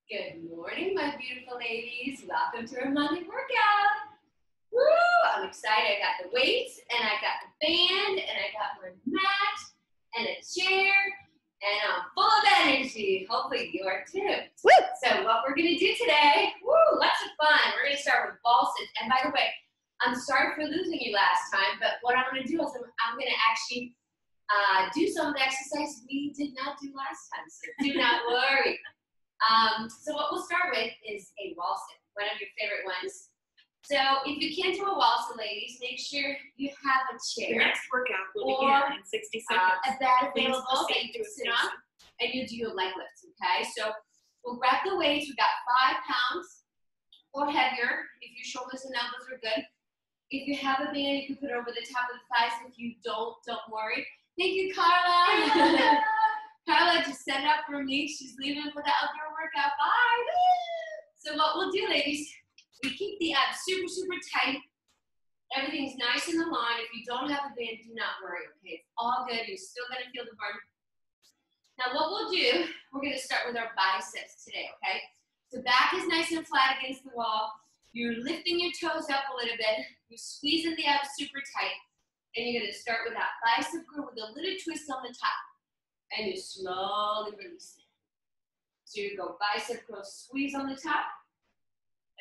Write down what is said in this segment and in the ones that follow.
Good morning, my beautiful ladies. Welcome to our Monday workout. Woo! I'm excited. I got the weights, and I got the band, and I got my mat, and a chair, and I'm full of energy. Hopefully you are too. Woo! So what we're going to do today, lots of fun. We're going to start with ball sits. And by the way, I'm sorry for losing you last time, but what I'm going to do is I'm going to actually do some of the exercises we did not do last time, so do not worry. So what we'll start with is a wall sit, one of your favorite ones. So if you can't do a wall sit, ladies, make sure you have a chair. The next workout will begin in 60 seconds. A bed available that you can sit on, and you do your leg lifts, okay? So we'll grab the weights. We've got 5 pounds or heavier if your shoulders and elbows are good. If you have a band, you can put it over the top of the thighs. If you don't worry. Thank you, Carla. Carla just set it up for me. She's leaving for the outdoor workout. Bye. So what we'll do, ladies, we keep the abs super, super tight. Everything's nice in the line. If you don't have a band, do not worry, okay? It's all good. You're still going to feel the burn. Now what we'll do, we're going to start with our biceps today, okay? So back is nice and flat against the wall. You're lifting your toes up a little bit. You're squeezing the abs super tight. And you're going to start with that bicep curl with a little twist on the top. And you slowly release it. So you go bicep curl, squeeze on the top,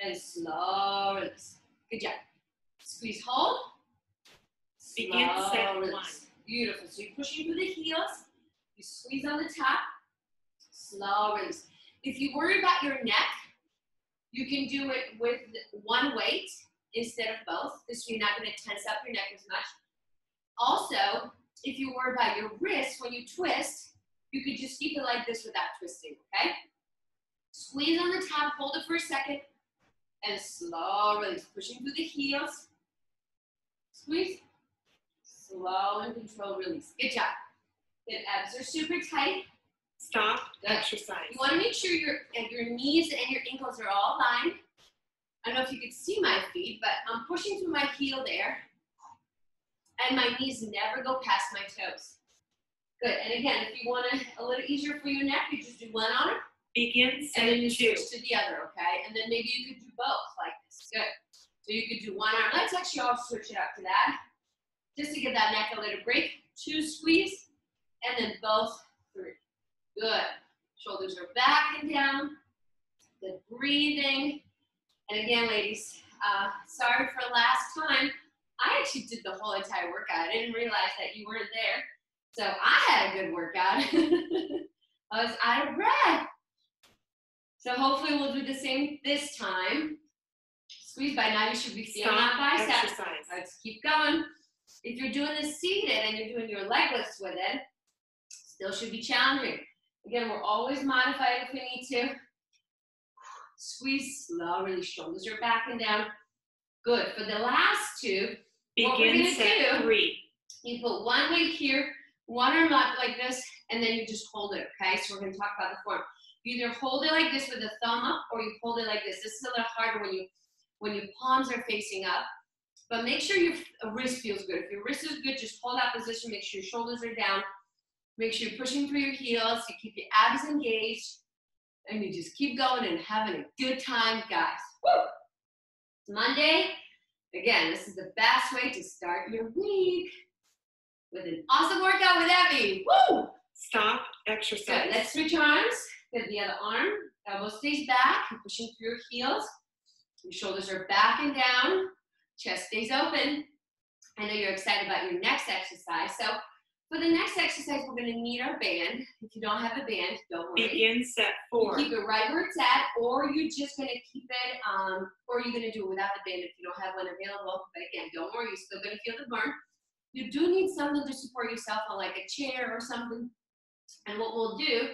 and slow release. Good job. Squeeze, hold. Begin set Release. 1. Beautiful. So you're pushing through the heels. You squeeze on the top. Slow release. If you worry about your neck, you can do it with one weight instead of both, so you're not going to tense up your neck as much. Also, if you worry about your wrist, when you twist, you could just keep it like this without twisting, okay? Squeeze on the top, hold it for a second, and slow release. Pushing through the heels. Squeeze. Slow and controlled release. Good job. Good, abs are super tight. Stop. Good. Exercise. You want to make sure your knees and your ankles are all aligned. I don't know if you could see my feet, but I'm pushing through my heel there. And my knees never go past my toes. Good, and again, if you want it a little easier for your neck, you just do one arm. Begin set And then you 2. switch to the other, okay? And then maybe you could do both like this. Good. So you could do one arm. Let's actually all switch it up to that. Just to give that neck a little break. 2 squeeze, and then both 3. Good. Shoulders are back and down. Good breathing. And again, ladies, sorry for last time. I actually did the whole entire workout. I didn't realize that you weren't there. So I had a good workout. I was out of breath. So hopefully we'll do the same this time. Squeeze. By now you should be feeling that bicep. Exercise. Let's keep going. If you're doing this seated and you're doing your leg lifts with it, still should be challenging. Again, we're always modified if we need to. Squeeze, slow, release. Shoulders are back and down. Good. For the last 2, what we're Begin going to set do, 3. you put one weight here, one arm up like this, and then you just hold it, okay? So we're going to talk about the form. You either hold it like this with a thumb up, or you hold it like this. This is a little harder when your palms are facing up. But make sure your wrist feels good. If your wrist is good, just hold that position. Make sure your shoulders are down. Make sure you're pushing through your heels. You keep your abs engaged. And you just keep going and having a good time, guys. Woo! It's Monday. Again, this is the best way to start your week with an awesome workout with Evie. Woo! Stop. Exercise. Good. Let's switch arms. Get the other arm. Elbow stays back. You're pushing through your heels. Your shoulders are back and down. Chest stays open. I know you're excited about your next exercise. So for the next exercise, we're going to need our band. If you don't have a band, don't worry. Begin set 4. You keep it right where it's at, or you're just going to keep it, or you're going to do it without the band if you don't have one available. But again, don't worry, you're still going to feel the burn. You do need something to support yourself on, like a chair or something. And what we'll do,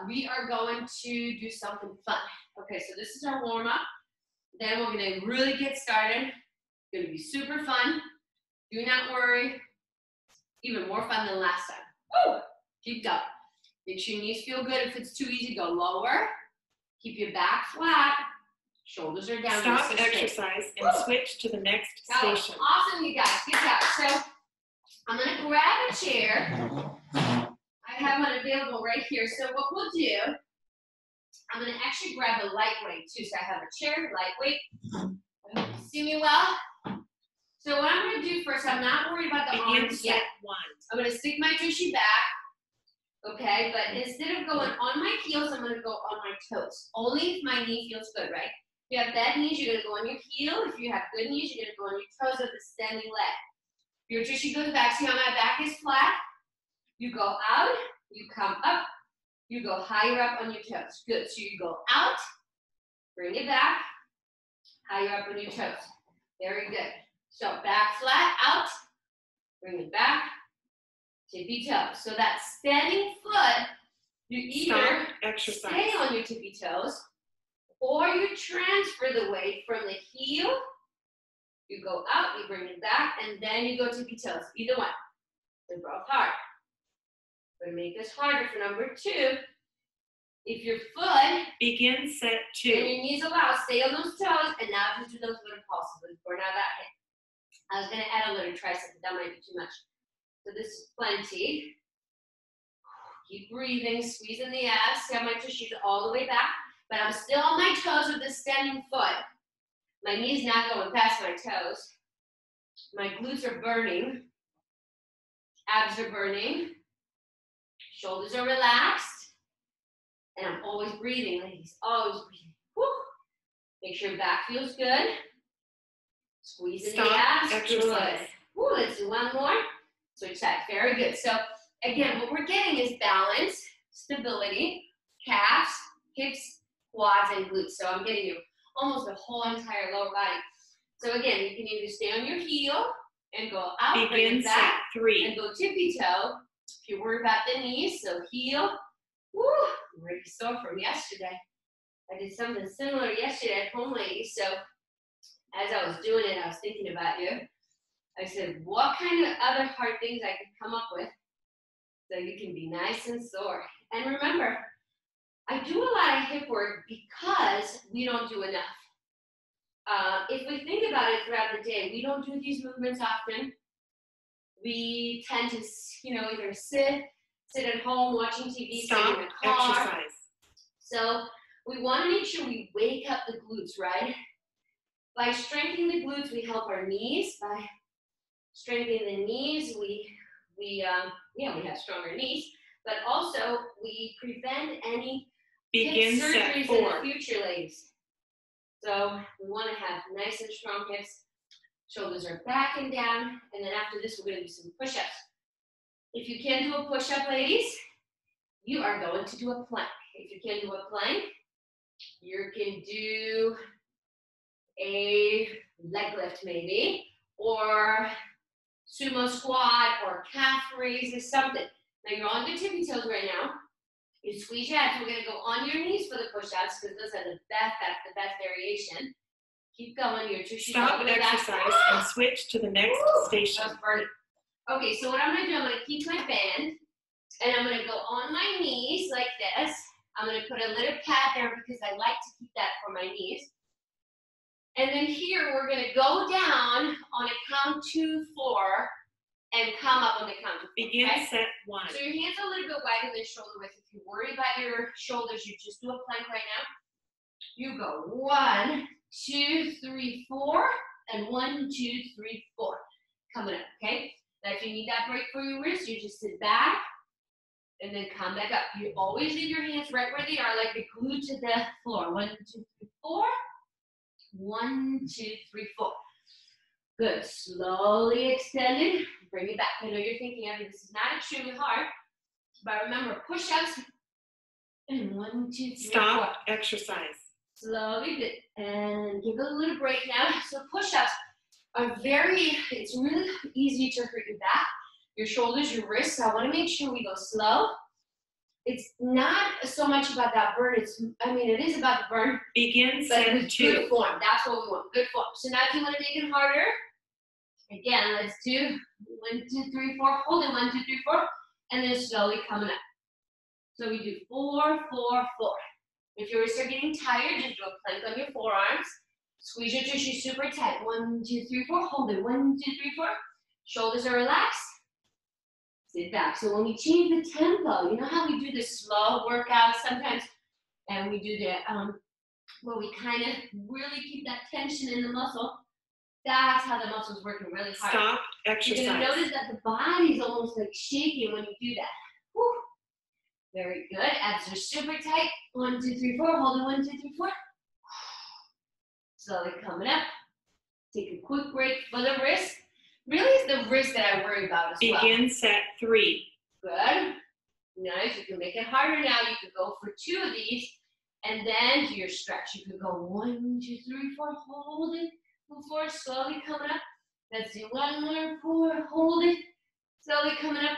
we are going to do something fun. Okay, so this is our warm-up. Then we're going to really get started. It's going to be super fun. Do not worry. Even more fun than last time. Woo! Keep going. Make sure your knees feel good. If it's too easy, go lower. Keep your back flat. Shoulders are down. Stop exercise and switch to the next station. Awesome, you guys. Good job. So I'm going to grab a chair. I have one available right here. So what we'll do I'm gonna actually grab a lightweight too. So I have a chair, lightweight. I hope you see me well. So what I'm gonna do first, I'm not worried about the arms yet. I'm gonna stick my tushy back, okay? But instead of going on my heels, I'm gonna go on my toes. Only if my knee feels good, right? If you have bad knees, you're gonna go on your heel. If you have good knees, you're gonna go on your toes of the standing leg. If your tushy goes back, see how my back is flat? You go out, you come up, you go higher up on your toes. Good, so you go out, bring it back, higher up on your toes. Very good. So back flat, out, bring it back, tippy toes. So that standing foot, you either stay on your tippy toes or you transfer the weight from the heel, you go out, you bring it back, and then you go tippy toes. Either one. They're both hard. We're gonna make this harder for number 2. If your foot begin set 2 and your knees allow, stay on those toes, and now just do those little pulses. Let's burn out that hip. I was gonna add a little tricep, but that might be too much. So this is plenty. Keep breathing, squeezing the abs. See how my tushy's all the way back, but I'm still on my toes with this standing foot. My knee's not going past my toes. My glutes are burning. Abs are burning. Shoulders are relaxed. And I'm always breathing, ladies. Always breathing. Woo. Make sure your back feels good. Squeeze in the abs. Exercise. Good. Woo, let's do one more. Switch side. Very good. So again, what we're getting is balance, stability, calves, hips, quads, and glutes. So I'm getting you almost the whole entire lower body. So again, you can either stay on your heel and go out, bring it back, 3 and go tippy toe. If you worry about the knees, so heel. Woo, I'm already sore from yesterday. I did something similar yesterday at home, ladies. So as I was doing it, I was thinking about you. I said, what kind of other hard things I could come up with so you can be nice and sore. And remember, I do a lot of hip work because we don't do enough. If we think about it throughout the day, we don't do these movements often. We tend to, either sit at home watching TV, sit in the car. Exercise. So we want to make sure we wake up the glutes, right? By strengthening the glutes, we help our knees. By strengthening the knees, we have stronger knees, but also we prevent any hip surgeries in the future, ladies. So we want to have nice and strong hips. Shoulders are back and down, and then after this, we're going to do some push-ups. If you can't do a push-up, ladies, you are going to do a plank. If you can't do a plank, you can do a leg lift maybe, or sumo squat, or calf raises, something. Now you're on your tippy toes right now. You squeeze your abs. We're going to go on your knees for the push-ups because those are the best variation. Keep going. Your tushy. Stop exercise and switch to the next station. Okay, so what I'm going to do, I'm going to keep my band, and I'm going to go on my knees like this. I'm going to put a little pad there because I like to keep that for my knees. And then here, we're going to go down on a count 2, 4, and come up on the count 2, 4. Begin set 1. So your hands are a little bit wider than shoulder width. If you worry about your shoulders, you just do a plank right now. You go 1, 2, 3, 4, and 1, 2, 3, 4. Coming up, okay? Now if you need that break for your wrist, you just sit back and then come back up. You always leave your hands right where they are, like they're glued to the floor. 1, 2, 3, 4. 1, 2, 3, 4. Good. Slowly extending. Bring it back. I know you're thinking, Evie, this is not extremely hard, but remember, push-ups. And 1, 2, 3, Stop 4. exercise. Slowly, good. And give it a little break now. So push-ups are it's really easy to hurt your back, your shoulders, your wrists. So I want to make sure we go slow. It's not so much about that burn. It is about the burn. Begin set 2. Good form. That's what we want. Good form. So now if you want to make it harder, again, let's do 1, 2, 3, 4. Hold it. 1, 2, 3, 4. And then slowly coming up. So we do 4, 4, 4. If your wrists are getting tired, just do a plank on your forearms. Squeeze your tissue super tight. 1, 2, 3, 4. Hold it. 1, 2, 3, 4. Shoulders are relaxed. Sit back. So when we change the tempo, you know how we do this slow workout? Sometimes And we do the, where we kind of really keep that tension in the muscle. That's how the muscle's working really hard. Stop exercise. You're gonna notice that the body's almost like shaking when you do that. Whew. Very good. Abs are super tight. 1, 2, 3, 4. Hold it. 1, 2, 3, 4. Slowly coming up. Take a quick break for the wrist. Really, it's the wrist that I worry about as well. Begin set 3. Good. Nice. You can make it harder now. You could go for 2 of these and then do your stretch. You could go 1, 2, 3, 4. Hold it. Move forward. Slowly coming up. Let's do 1 more. 4. Hold it. Slowly coming up.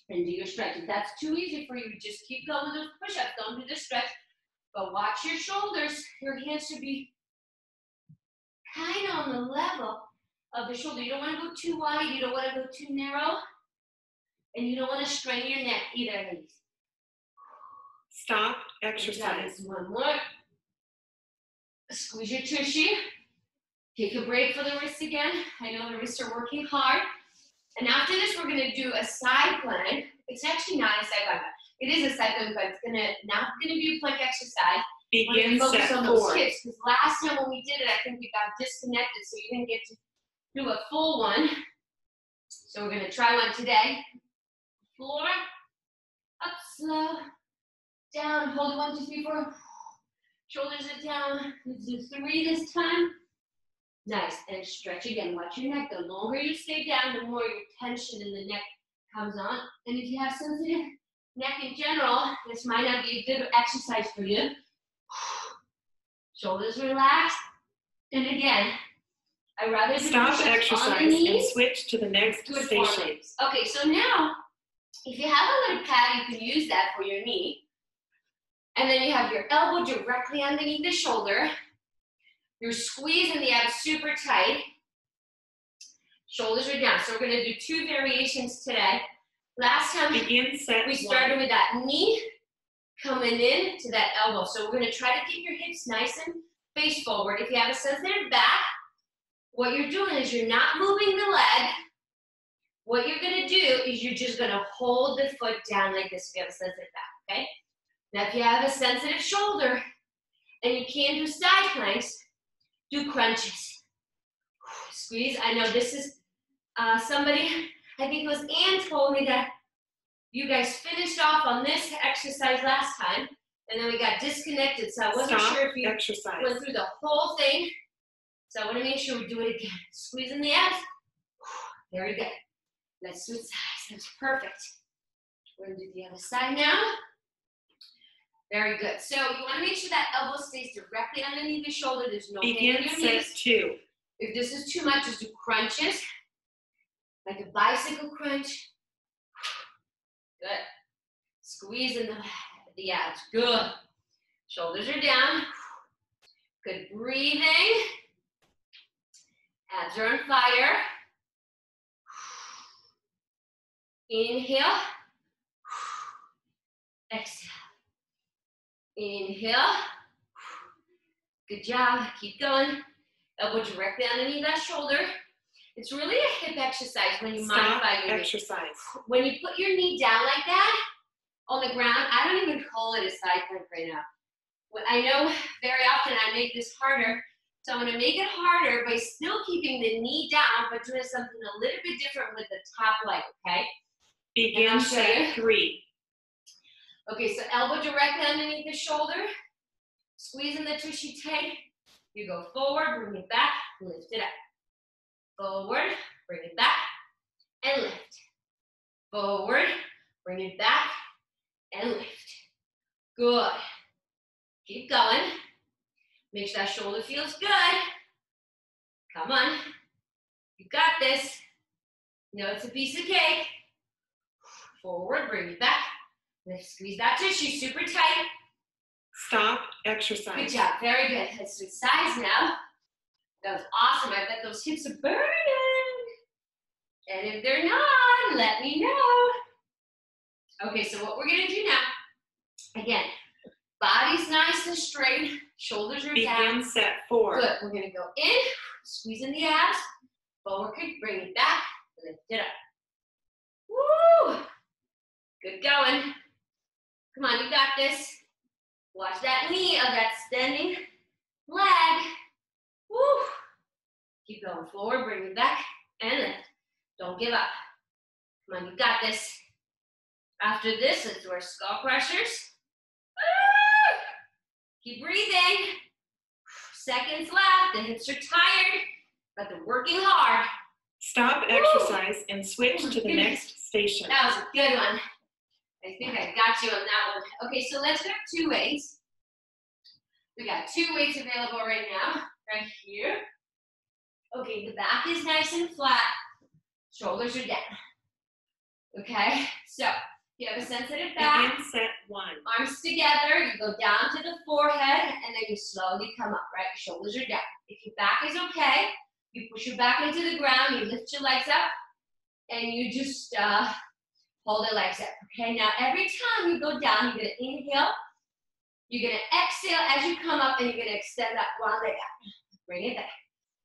And do your stretch. If that's too easy for you, just keep going with those push-ups. Don't do the stretch. But watch your shoulders. Your hands should be kind of on the level of the shoulder. You don't want to go too wide. You don't want to go too narrow. And you don't want to strain your neck either, ladies. Stop exercise. 1 more. Squeeze your tushy. Take a break for the wrists again. I know the wrists are working hard. And after this, we're going to do a side plank. It's actually not a side plank. It is a side plank, but it's not going to be a plank exercise. Begin focus set on 4. those hips, because last time when we did it, I think we got disconnected, so you didn't get to do a full one. So we're going to try one today. Floor, up, slow, down, hold it. 1, 2, 3, 4. Shoulders are down. Let's do 3 this time. Nice, and stretch again. Watch your neck. The longer you stay down, the more your tension in the neck comes on. And if you have sensitive neck in general, this might not be a good exercise for you. Shoulders relaxed. And again, I'd rather do Stop push-ups exercise on the knees. and switch to the next Good station. forelegs. Okay, so now, if you have a little pad, you can use that for your knee. And then you have your elbow directly underneath the shoulder. You're squeezing the abs super tight. Shoulders are down. So we're going to do 2 variations today. Last time Begin set we started with that knee coming in to that elbow. So we're going to try to keep your hips nice and face forward. If you have a sensitive back, what you're doing is you're not moving the leg. What you're going to do is you're just going to hold the foot down like this if you have a sensitive back, okay? Now, if you have a sensitive shoulder and you can't do side planks, do crunches. Squeeze. I know this is somebody, I think it was Ann told me that you guys finished off on this exercise last time, and then we got disconnected, so I wasn't sure if you went through the whole thing. So I want to make sure we do it again. Squeezing the abs. Very good. Let's switch sides. That's perfect. We're going to do the other side now. Very good. So you want to make sure that elbow stays directly underneath the shoulder. There's no pain on your knees. Set 2. If this is too much, just do crunches. Like a bicycle crunch. Good. Squeezing the abs. Good. Shoulders are down. Good breathing. Abs are on fire. Inhale. Exhale. Inhale. Good job. Keep going. Elbow directly underneath that shoulder. It's really a hip exercise when you modify your exercise. knee. When you put your knee down like that on the ground, I don't even call it a side plank right now. I know very often I make this harder, so I'm going to make it harder by still keeping the knee down, but doing something a little bit different with the top leg, okay? Begin set 3. Okay, so elbow directly underneath the shoulder, squeezing the tushy tight. You go forward, bring it back, lift it up. Forward, bring it back, and lift. Forward, bring it back, and lift. Good. Keep going. Make sure that shoulder feels good. Come on. You got this. No, it's a piece of cake. Forward, bring it back. Lift, squeeze that tissue super tight. Stop exercise. Good job. Very good. Let's switch sides now. That was awesome. I bet those hips are burning. And if they're not, let me know. Okay, so what we're going to do now, again, body's nice and straight, shoulders are down. Begin set 4. Good. We're going to go in, squeezing the abs, forward kick, bring it back, lift it up. Woo! Good going. Come on, you got this. Watch that knee of that standing leg. Woo. Keep going forward, bring it back, and lift. Don't give up. Come on, you got this. After this, let's do our skull crushers. Woo. Keep breathing. Seconds left, the hips are tired, but they're working hard. Stop exercise and switch to the next station. That was a good one. I think I got you on that one. Okay, so let's grab 2 weights. We got 2 weights available right now, right here. Okay, the back is nice and flat. Shoulders are down. Okay, so if you have a sensitive back, Begin set 1. arms together, you go down to the forehead, and then you slowly come up, right? Shoulders are down. If your back is okay, you push your back into the ground, you lift your legs up, and you just hold the legs up. Okay, now every time you go down, you're gonna inhale, you're gonna exhale as you come up, and you're gonna extend that one leg up. Bring it back.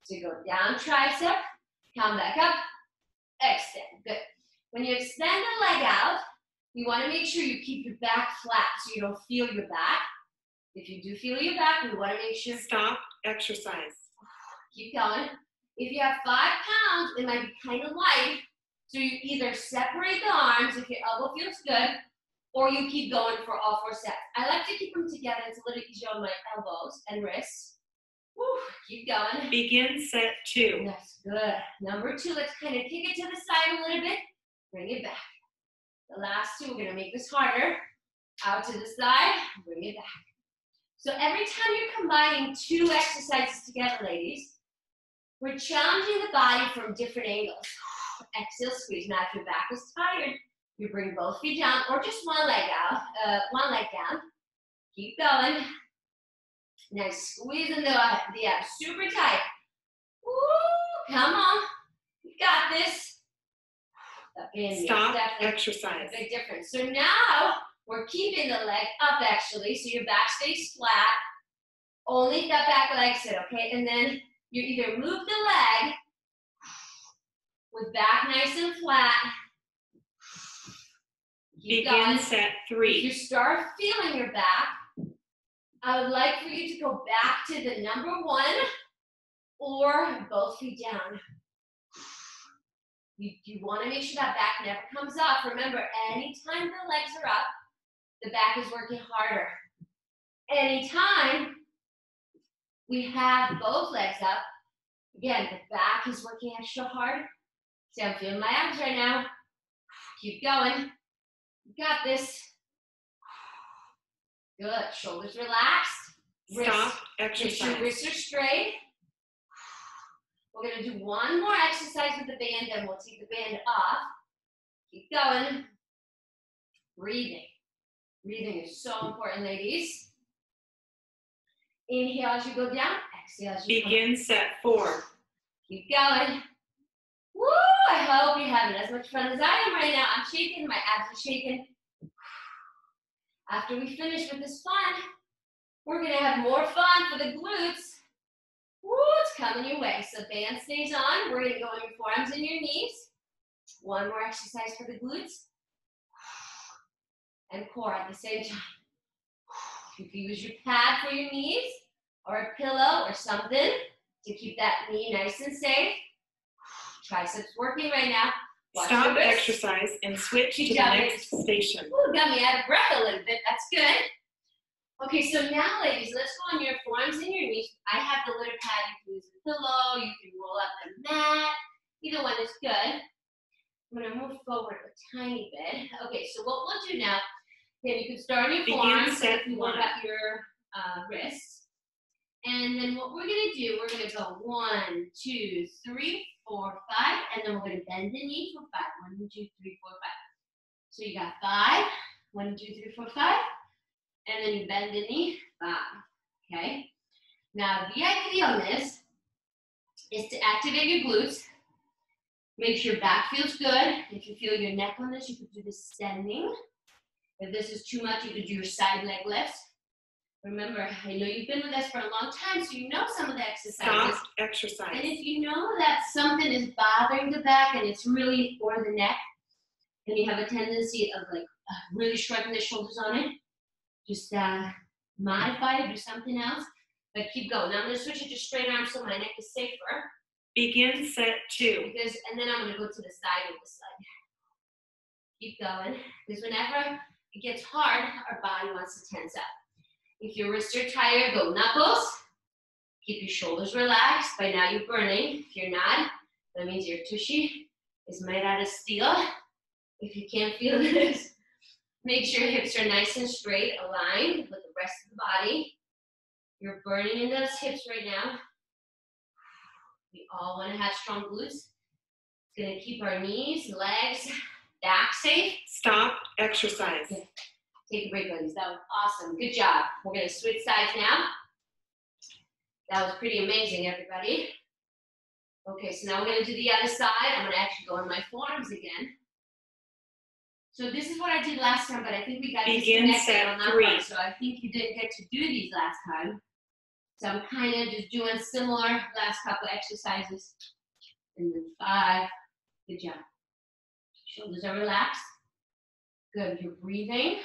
So you go down, tricep, come back up, extend, good. When you extend the leg out, you wanna make sure you keep your back flat so you don't feel your back. If you do feel your back, we wanna make sure. Stop exercise. Keep going. If you have 5 pounds, it might be kind of light, so you either separate the arms if your elbow feels good, or you keep going for all 4 sets. I like to keep them together. It's a little easier on my elbows and wrists. Woo, keep going. Begin set 2. That's good. Number 2, let's kind of kick it to the side a little bit. Bring it back. The last 2, we're going to make this harder. Out to the side, bring it back. So every time you're combining 2 exercises together, ladies, we're challenging the body from different angles. Exhale, squeeze. Now, if your back is tired, you bring both feet down or just one leg out, one leg down. Keep going. Now squeezing the abs super tight. Woo, come on. You got this. Stop exercise. A big difference. So now we're keeping the leg up actually, so your back stays flat. Only that back leg sit, okay? And then you either move the leg with back nice and flat. Keep Begin going. set If 3. you start feeling your back, I would like for you to go back to the number 1 or both feet down. You want to make sure that back never comes off. Remember, anytime the legs are up, the back is working harder. Anytime we have both legs up, again, the back is working extra hard. See, I'm feeling my abs right now. Keep going. You got this. Good. Shoulders relaxed. Stop Make sure exercise. wrists are straight. We're going to do one more exercise with the band, and we'll take the band off. Keep going. Breathing. Breathing is so important, ladies. Inhale as you go down. Exhale as you come up. Begin set 4. Keep going. Woo! I hope you're having as much fun as I am right now. I'm shaking. My abs are shaking. After we finish with this fun, we're going to have more fun for the glutes. Woo! It's coming your way. So band stays on. We're going to go on your forearms and your knees. One more exercise for the glutes. And core at the same time. You can use your pad for your knees or a pillow or something to keep that knee nice and safe. Triceps working right now. Watch Stop the wrists. exercise and switch to the got it. next station. Ooh, got me out of breath a little bit. That's good. Okay, so now, ladies, let's go on your forearms and your knees. I have the little pad. You can use a pillow. You can roll up the mat. Either one is good. I'm going to move forward a tiny bit. Okay, so what we'll do now, then you can start on your forearms set if you 1. work out your wrists. And then what we're going to do, we're going to go 1, 2, 3, 4, 5, and then we're going to bend the knee for 5. 1, 2, 3, 4, 5. So you got 5, 1, 2, 3, 4, 5, and then you bend the knee, 5. Okay. Now the idea on this is to activate your glutes. Make sure your back feels good. If you feel your neck on this, you could do this standing. If this is too much, you could do your side leg lifts. Remember, I know you've been with us for a long time, so you know some of the exercises. Stop exercise. And if you know that something is bothering the back and it's really, or the neck, and you have a tendency of like really shrugging the shoulders on it, just modify it, do something else, but keep going. Now I'm going to switch it to straight arms so my neck is safer. Begin set 2. And then I'm going to go to the side with this leg. Keep going, because whenever it gets hard, our body wants to tense up. If your wrists are tired, go knuckles. Keep your shoulders relaxed. By now you're burning. If you're not, that means your tushy is made out of steel. If you can't feel this, make sure your hips are nice and straight, aligned with the rest of the body. You're burning in those hips right now. We all want to have strong glutes. It's going to keep our knees, legs, back safe. Stop exercise. Okay. Take a break, ladies. That was awesome. Good job. We're going to switch sides now. That was pretty amazing, everybody. Okay, so now we're going to do the other side. I'm going to actually go on my forearms again. So this is what I did last time, but I think we got disconnected on that part. So I think you didn't get to do these last time. So I'm kind of just doing similar last couple exercises. And then 5. Good job. Shoulders are relaxed. Good. You're breathing.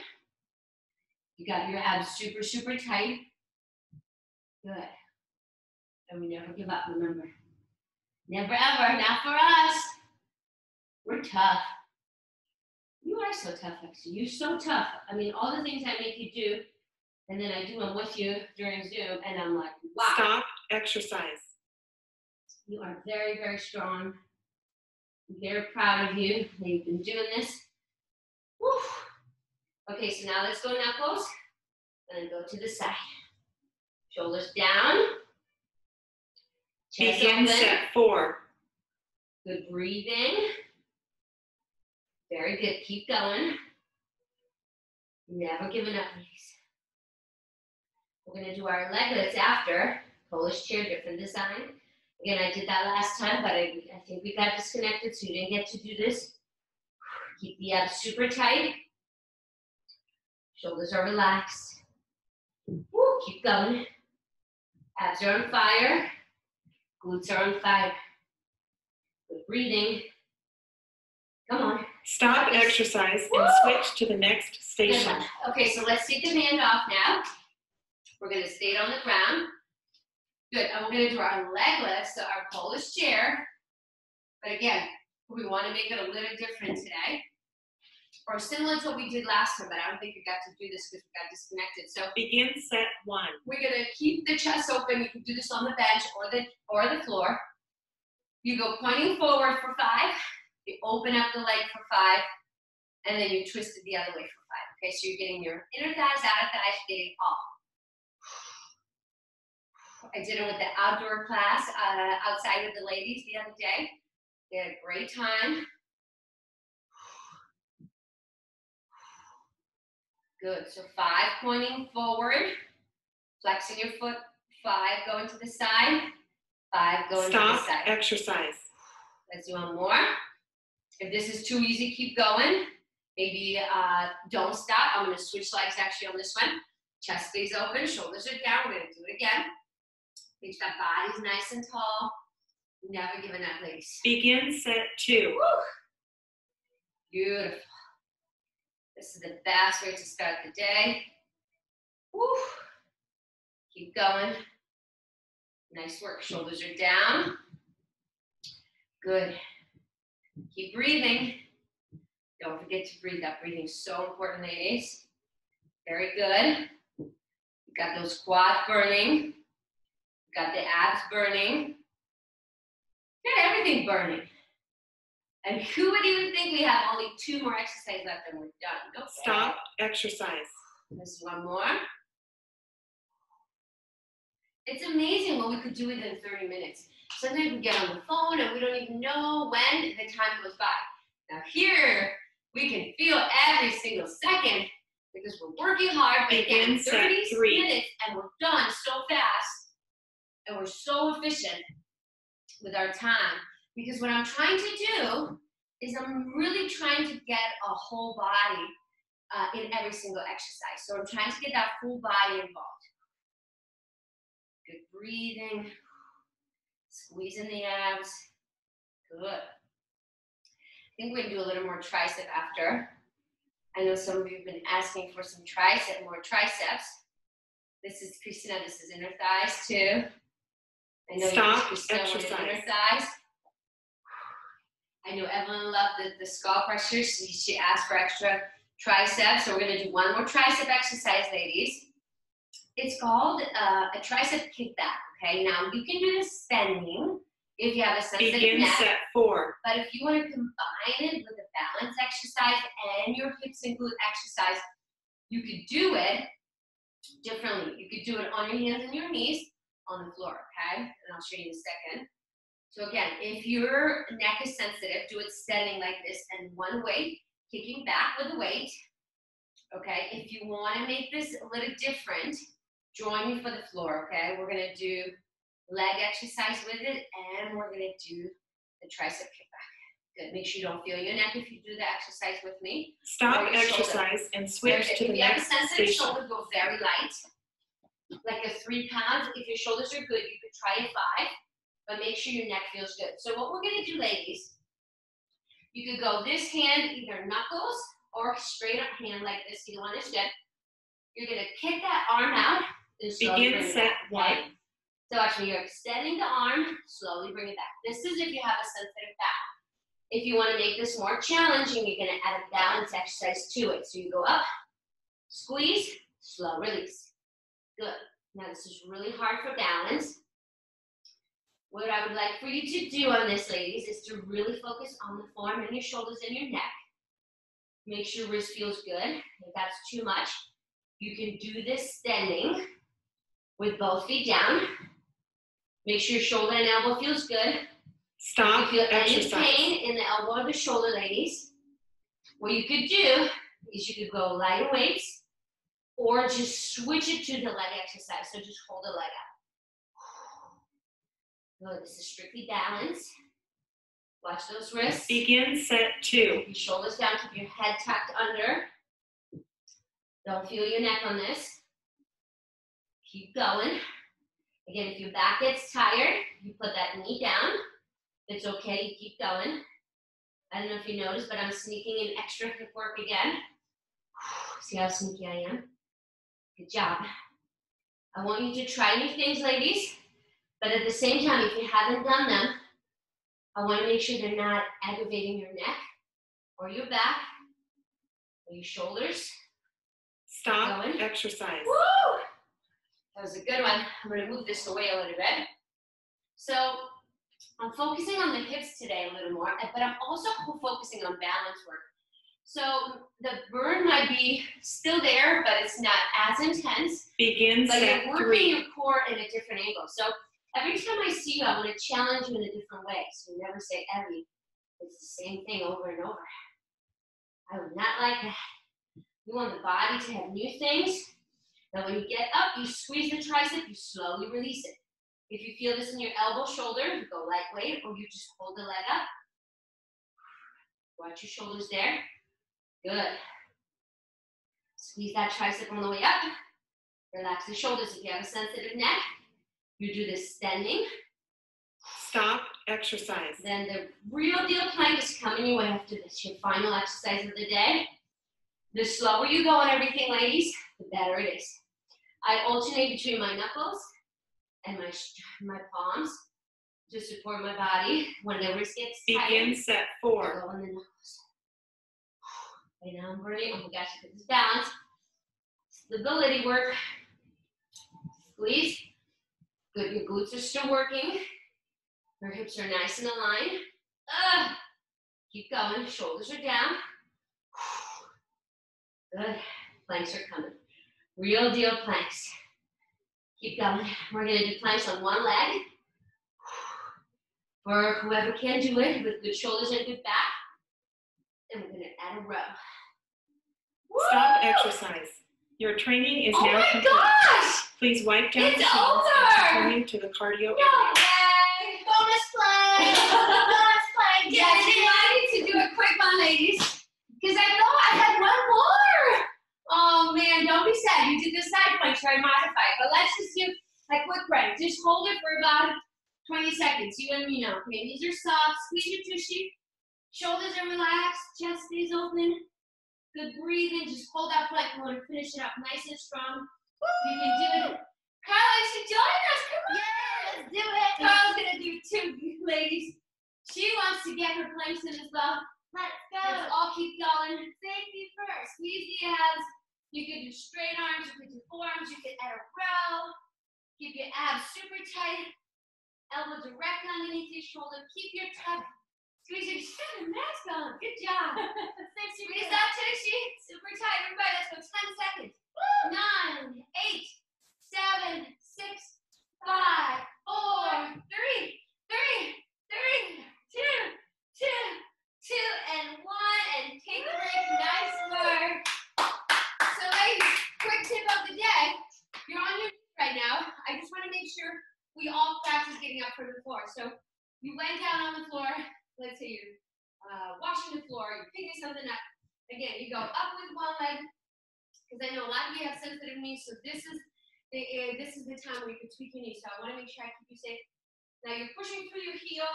You got your abs super, super tight. Good. And we never give up, remember. Never ever. Not for us. We're tough. You are so tough, actually. You're so tough. I mean, all the things I make you do, and then I do them with you during Zoom, and I'm like, wow. Stop exercise. You are very, very strong. I'm very proud of you that you've been doing this. Woo. Okay, so now let's go knuckles, and then go to the side. Shoulders down. Chest Begin open. set 4. Good breathing. Very good. Keep going. Never giving up, ladies. We're going to do our leg lifts after. Polish chair, different design. Again, I did that last time, but I think we got disconnected, so you didn't get to do this. Keep the abs super tight. Shoulders are relaxed. Woo, keep going. Abs are on fire. Glutes are on fire. Good breathing. Come on. Stop exercise and switch to the next station. Okay, so let's take the band off now. We're going to stay on the ground. Good, and we're going to do our leg lifts, so our Polish chair. But again, we want to make it a little different today. Or similar to what we did last time, but I don't think we got to do this because we got disconnected. So Begin set 1. we're going to keep the chest open. You can do this on the bench or the floor. You go pointing forward for 5. You open up the leg for 5. And then you twist it the other way for 5. Okay, so you're getting your inner thighs, outer thighs, you're getting all. I did it with the outdoor class outside with the ladies the other day. They had a great time. Good, so 5 pointing forward, flexing your foot, 5 going to the side, 5 going to the side. Stop exercise. Let's do one more. If this is too easy, keep going. Maybe don't stop. I'm going to switch legs actually on this one. Chest stays open, shoulders are down. We're going to do it again. Reach that body's nice and tall. Never giving up, ladies. Begin set 2. Woo. Beautiful. This is the best way to start the day. Woo. Keep going. Nice work. Shoulders are down. Good. Keep breathing. Don't forget to breathe. That breathing is so important, ladies. Very good. You got those quads burning. You got the abs burning. You got everything burning. And who would even think we have only 2 more exercises left and we're done? Nope. Stop exercise. This is one more. It's amazing what we could do within 30 minutes. Sometimes we get on the phone and we don't even know when the time goes by. Now here, we can feel every single second because we're working hard, but again, 30 minutes and we're done so fast and we're so efficient with our time. Because what I'm trying to do is I'm really trying to get a whole body in every single exercise. So I'm trying to get that full body involved. Good breathing, squeezing the abs. Good. I think we're going to do a little more tricep after. I know some of you have been asking for some more triceps. This is Christina. This is inner thighs too. I know Stop Christina exercise. wanted inner thighs. I know Evelyn loved the skull pressure. She asked for extra triceps. So we're going to do one more tricep exercise, ladies. It's called a tricep kickback. Okay. Now you can do this standing if you have a sensitive Begin neck. set 4. But if you want to combine it with a balance exercise and your hips and glute exercise, you could do it differently. You could do it on your hands and your knees on the floor, okay? And I'll show you in a second. So again, if your neck is sensitive, do it standing like this and one weight, kicking back with the weight, okay? If you want to make this a little different, join me for the floor, okay? We're going to do leg exercise with it, and we're going to do the tricep kickback. Good. Make sure you don't feel your neck if you do the exercise with me. Stop exercise and switch to the next If you have a sensitive station. shoulder, go very light, like a 3 pounds. If your shoulders are good, you could try a 5, but make sure your neck feels good. So what we're going to do, ladies, you could go this hand, either knuckles or straight up hand like this. Either one is good. You're going to kick that arm out and slowly bring Begin it set back, 1. okay? So actually, you're extending the arm, slowly bring it back. This is if you have a sensitive back. If you want to make this more challenging, you're going to add a balance exercise to it. So you go up, squeeze, slow release. Good. Now this is really hard for balance. What I would like for you to do on this, ladies, is to really focus on the form and your shoulders and your neck. Make sure wrist feels good. If that's too much, you can do this standing with both feet down. Make sure your shoulder and elbow feels good. Stop If you feel exercise. any pain in the elbow or the shoulder, ladies, what you could do is you could go lighter weights or just switch it to the leg exercise. So just hold the leg out. Good. This is strictly balance. Watch those wrists. Begin set 2. Keep your shoulders down. Keep your head tucked under. Don't feel your neck on this. Keep going. Again, if your back gets tired, you put that knee down. It's okay, you keep going. I don't know if you noticed, but I'm sneaking in extra hip work again. See how sneaky I am? Good job. I want you to try new things, ladies, but at the same time, if you haven't done them, I want to make sure they're not aggravating your neck or your back or your shoulders. Stop exercise. Woo! That was a good one. I'm going to move this away a little bit. So I'm focusing on the hips today a little more, but I'm also focusing on balance work. So the burn might be still there, but it's not as intense. Begin But set you're working 3. your core in a different angle. So every time I see you, I want to challenge you in a different way. So you never say, Evie, it's the same thing over and over. I would not like that. You want the body to have new things. Now when you get up, you squeeze the tricep, you slowly release it. If you feel this in your elbow, shoulder, you go lightweight, or you just hold the leg up. Watch your shoulders there. Good. Squeeze that tricep on the way up. Relax the shoulders. If you have a sensitive neck, you do this standing. Stop exercise. Then the real deal plank is coming your way after this, your final exercise of the day. The slower you go on everything, ladies, the better it is. I alternate between my knuckles and my palms to support my body. When the wrist gets tight, Begin set 4. I go on the knuckles. Okay, now I'm burning. Oh my gosh, look at this balance. Stability work. Squeeze. Good, your glutes are still working. Your hips are nice and aligned. Keep going, shoulders are down. Good, planks are coming. Real deal planks. Keep going. We're gonna do planks on one leg. For whoever can do it with good shoulders and good back. And we're gonna add a row. Stop exercise. Your training is now my complete. Gosh! Please wipe down It's the sheets over! and continue to the cardio No area. way! Bonus play! Bonus play! Yes, I need to do a quick one, ladies. Because I know I had one more. Oh man, don't be sad. You did the side plank, try modified. But let's just do a quick break. Just hold it for about 20 seconds. You and me know. Okay, knees are soft. Squeeze your tushy. Shoulders are relaxed. Chest stays open. Good breathing. Just hold that plank. We want to finish it up nice and strong. You can do it. Carla, you should join us. Come on. Yeah, let's do it. Carla's gonna do it too, ladies. She wants to get her planks in as well. Let's go. Let's all keep going. Safety first. Squeeze the abs. You can do straight arms, you can do forearms, you can add a row. Keep your abs super tight. Elbow directly underneath your shoulder. Keep your tuck. Squeeze your, she's got a mask on. Good job. Squeeze that tushy. Super tight. Everybody, let's go 10 seconds. 9, 8, 7, 6, 5, 4, 3, 2, and 1. And take a break. Nice work. So ladies, quick tip of the day. You're on your feet right now. I just want to make sure we all practice getting up from the floor. So you went down on the floor. Let's say you're washing the floor. You're picking something up. Again, you go up with one leg. Because I know a lot of you have sensitive knees. So this is the time where you can tweak your knees. So I want to make sure I keep you safe. Now you're pushing through your heel.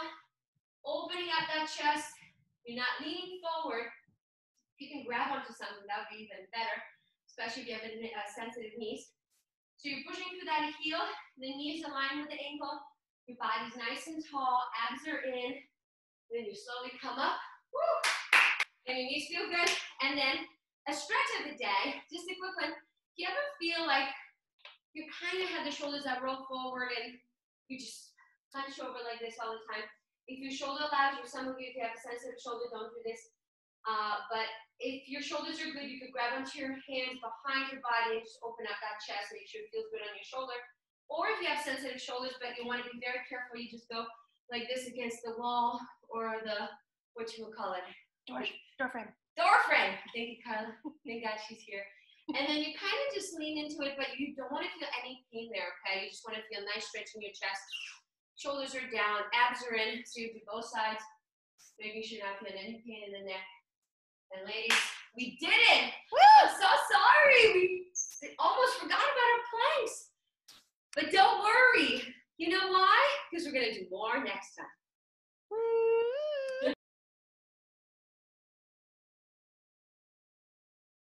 Opening up that chest. You're not leaning forward. If you can grab onto something, that would be even better. Especially if you have sensitive knees. So you're pushing through that heel, the knees align with the ankle, your body's nice and tall, abs are in, then you slowly come up, woo, and your knees feel good, and then a stretch of the day, just a quick one. Do you ever feel like you kind of have the shoulders that roll forward and you just hunch over like this all the time? If your shoulder allows you, some of you, if you have a sensitive shoulder, don't do this. But if your shoulders are good, you could grab onto your hands behind your body and just open up that chest, make sure it feels good on your shoulder. Or if you have sensitive shoulders, but you want to be very careful, you just go like this against the wall or the, what you will call it? Door frame. Door frame. Thank you, Carla. Thank God she's here. And then you kind of just lean into it, but you don't want to feel any pain there, okay? You just want to feel a nice stretch in your chest. Shoulders are down, abs are in, so you do both sides. Making sure you're not feeling any pain in the neck. And ladies, we did it! Woo! I'm so sorry! We almost forgot about our planks. But don't worry. You know why? Because we're going to do more next time.